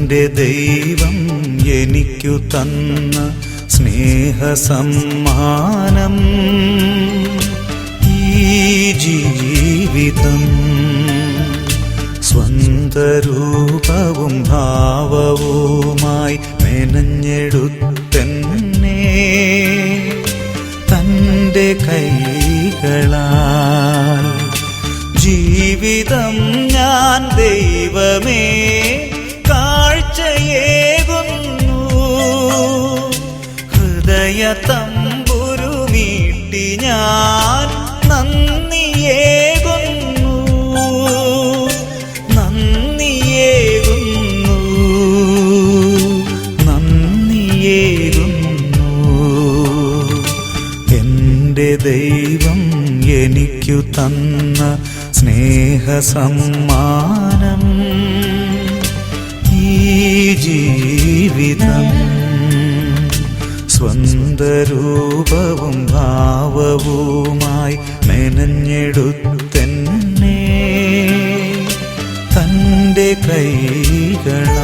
എൻ്റെ ദൈവം എനിക്കു തന്ന സ്നേഹസമ്മാനം ഈ ജീവിതം സ്വന്തരൂപവും ഭാവവുമായി മെനഞ്ഞെടുത്തെന്നെ തൻ്റെ കൈകളാൽ ജീവിതം ഞാൻ ദൈവമേ കാഴ്ചയേകുന്നു ഹൃദയ തമ്പുരുമീട്ടി ഞാൻ നന്ദിയേകുന്നു നന്ദിയേകുന്നു നന്ദിയേകുന്നു എൻ്റെ ദൈവം എനിക്കു തന്ന സ്നേഹസമ്മാനം ഈ ജീവിതം സ്വന്തരൂപവും ഭാവവുമായി മെനഞ്ഞെടുത്തെന്നെ തൻ്റെ കൈകളാൽ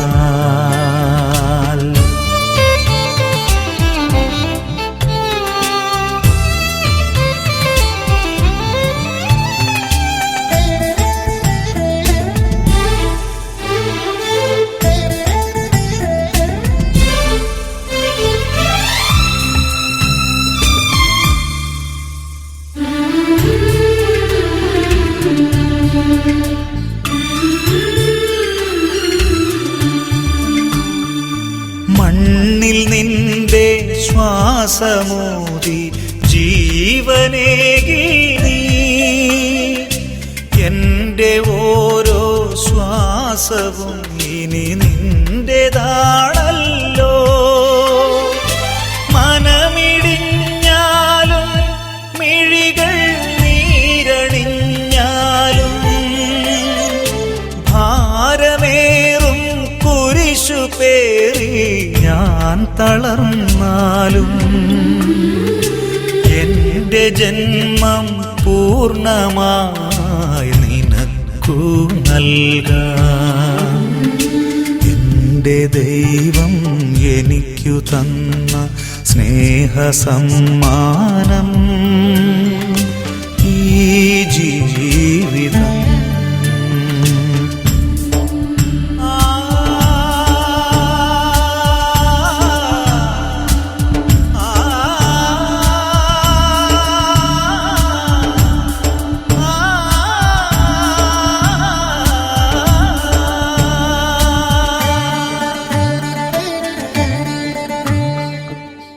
മണ്ണിൽ നിന്റെ ശ്വാസമൂതി ജീവനേകി നീ എൻ്റെ ഓരോ ശ്വാസവും ഇനി നിന്റേതാണല്ലോ മനമിടിഞ്ഞാലും മിഴികൾ നീരണിഞ്ഞാലും ഭാരമേറും കുരിശു പേറി ഞാൻ തളർന്നാലും എൻ്റെ ജന്മം പൂർണ്ണമായി നിനക്കു നൽകാം എൻ്റെ ദൈവം എനിക്കു തന്ന സ്നേഹസമ്മാനം